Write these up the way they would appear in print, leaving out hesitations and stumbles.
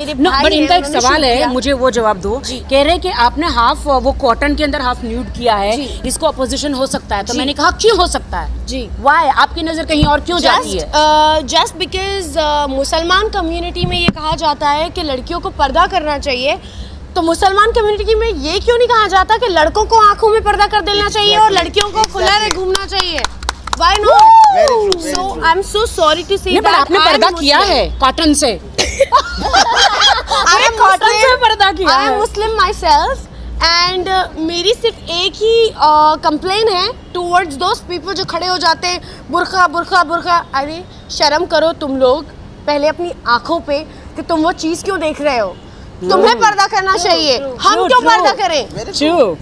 But इनका एक सवाल है, मुझे वो जवाब दो। कह रहे कि आपने हाफ वो कॉटन के अंदर हाफ न्यूड किया है, इसको अपोजिशन हो सकता है, तो मैंने कहा क्यों हो सकता है जी, वाई, आपकी नजर कहीं और क्यों जाती है? जस्ट बिकॉज मुसलमान कम्युनिटी में ये कहा जाता है कि लड़कियों को पर्दा करना चाहिए, तो मुसलमान कम्युनिटी में ये क्यों नहीं कहा जाता कि लड़कों को आंखों में पर्दा कर देना चाहिए और लड़कियों को खुला में घूमना चाहिए? Why not? So I'm so sorry to say that. आपने पर्दा किया है कॉटन से। I am कॉटन से पर्दा किया है। I am Muslim myself and मेरी सिर्फ एक ही कंप्लेन है towards those people जो खड़े हो जाते हैं बुर्खा बुर्खा बुर्खा। अरे शर्म करो तुम लोग पहले अपनी आंखों पे कि तुम वो चीज क्यों देख रहे हो। तुम्हें पर्दा करना चाहिए, हम क्यों पर्दा करें?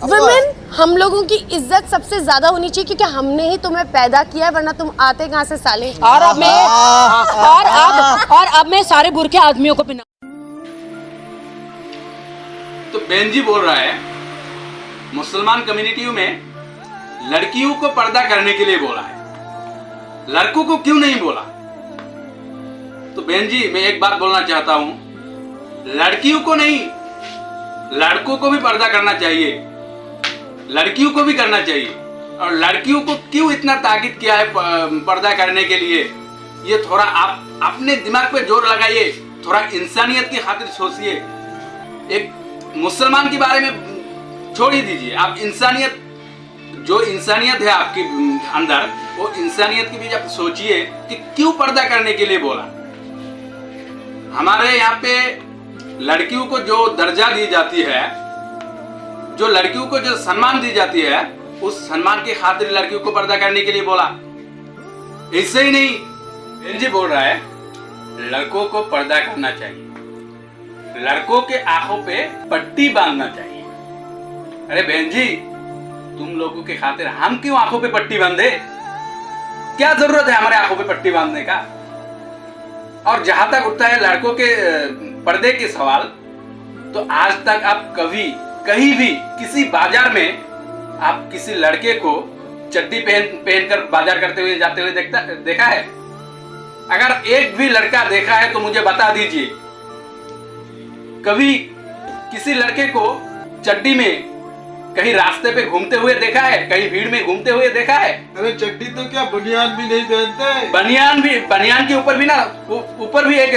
वुमेन, हम लोगों की इज्जत सबसे ज्यादा होनी चाहिए क्योंकि हमने ही तुम्हें पैदा किया है, वरना तुम आते कहाँ से साले। और अब मैं सारे बुरके आदमियों को पहना। तो बहन जी बोल रहा है मुसलमान कम्युनिटियों में लड़कियों को पर्दा करने के लिए बोला है, लड़कों को क्यों नहीं बोला? तो बहन जी मैं एक बात बोलना चाहता हूं, लड़कियों को नहीं लड़कों को भी पर्दा करना चाहिए, लड़कियों को भी करना चाहिए। और लड़कियों को क्यों इतना ताकीद किया है पर्दा करने के लिए, ये थोड़ा आप अपने दिमाग पे जोर लगाइए, थोड़ा इंसानियत की खातिर सोचिए। एक मुसलमान के बारे में छोड़ ही दीजिए, आप इंसानियत, जो इंसानियत है आपके अंदर, वो इंसानियत की भी आप सोचिए कि क्यों पर्दा करने के लिए बोला। हमारे यहाँ पे लड़कियों को जो दर्जा दी जाती है, जो लड़कियों को जो सम्मान दी जाती है, उस सम्मान की खातिर लड़कियों को पर्दा करने के लिए बोला। इससे ही नहीं, बहन जी बोल रहा है लड़कों को पर्दा करना चाहिए, लड़कों के आंखों पे पट्टी बांधना चाहिए। अरे बहन जी, तुम लोगों के खातिर हम क्यों आंखों पे पट्टी बांधे? क्या जरूरत है हमारे आंखों पे पट्टी बांधने का? और जहां तक उठता है लड़कों के पर्दे के सवाल, तो आज तक आप कभी कहीं भी किसी बाजार में आप किसी लड़के को चड्डी पहनकर बाजार करते हुए जाते हुए देखा है? अगर एक भी लड़का देखा है तो मुझे बता दीजिए। कभी किसी लड़के को चड्डी में कहीं रास्ते पे घूमते हुए देखा है? कहीं भीड़ में घूमते हुए देखा है? अरे चड्डी तो क्या बनियान भी नहीं पहनते। बनियान के ऊपर भी ना, ऊपर भी एक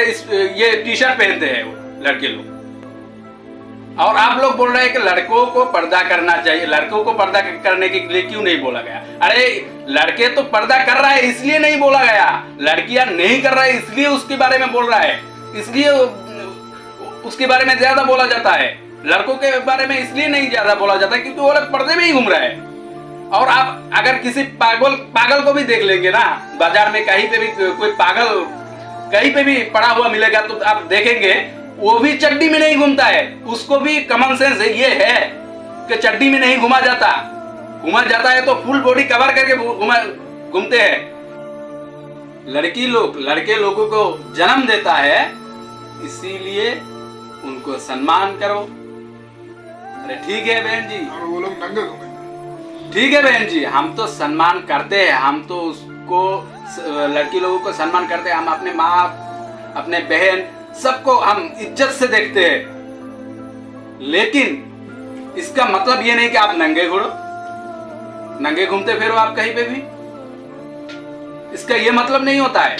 ये टी शर्ट पहनते हैं वो लड़के लोग। और आप लोग बोल रहे हैं कि लड़कों को पर्दा करना चाहिए, लड़कों को पर्दा करने के लिए क्यों नहीं बोला गया? अरे लड़के तो पर्दा कर रहा है इसलिए नहीं बोला गया, लड़कियां नहीं कर रहा है इसलिए उसके बारे में बोल रहा है, इसलिए उसके बारे में ज्यादा बोला जाता है। लड़कों के बारे में इसलिए नहीं ज्यादा बोला जाता क्योंकि वो लोग पर्दे में ही घूम रहा है। और आप अगर किसी पागल को भी देख लेंगे ना बाजार में, कहीं पे भी कोई पागल कहीं पे भी पड़ा हुआ मिलेगा तो आप देखेंगे वो भी चड्डी में नहीं घूमता है, उसको भी कॉमन सेंस ये है कि चड्डी में नहीं घुमा जाता है तो फुल बॉडी कवर करके घूमते हैं। लड़के लोगों को जन्म देता है, इसीलिए उनको सम्मान करो। अरे ठीक है बहन जी, और वो लोग नंगे घूमेंगे। ठीक है बहन जी, हम तो सम्मान करते हैं, हम तो उसको लड़की लोगों को सम्मान करते हैं, हम अपने माँ अपने बहन सबको हम इज्जत से देखते हैं। लेकिन इसका मतलब ये नहीं कि आप नंगे घूमते फिरो आप कहीं पे भी, इसका ये मतलब नहीं होता है।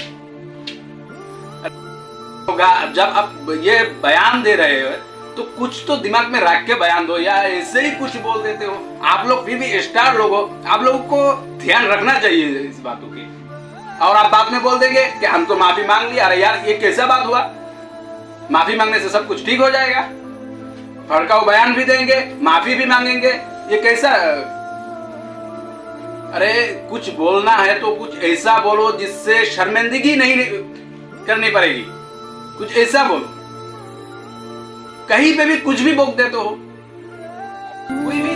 जब आप ये बयान दे रहे हो तो कुछ तो दिमाग में रख के बयान दो, या ऐसे ही कुछ बोल देते हो आप लोग। फिर भी स्टार लोग हो, आप लोगों को ध्यान रखना चाहिए इस बातों की। और आप बाद में बोल देंगे कि हम तो माफी मांग लिया। अरे यार ये कैसा बात हुआ? माफी मांगने से सब कुछ ठीक हो जाएगा? भड़काऊ बयान भी देंगे, माफी भी मांगेंगे, ये कैसा? अरे कुछ बोलना है तो कुछ ऐसा बोलो जिससे शर्मिंदगी नहीं करनी पड़ेगी, कुछ ऐसा बोलो। कहीं पे भी कुछ भी बोल देते हो, कोई भी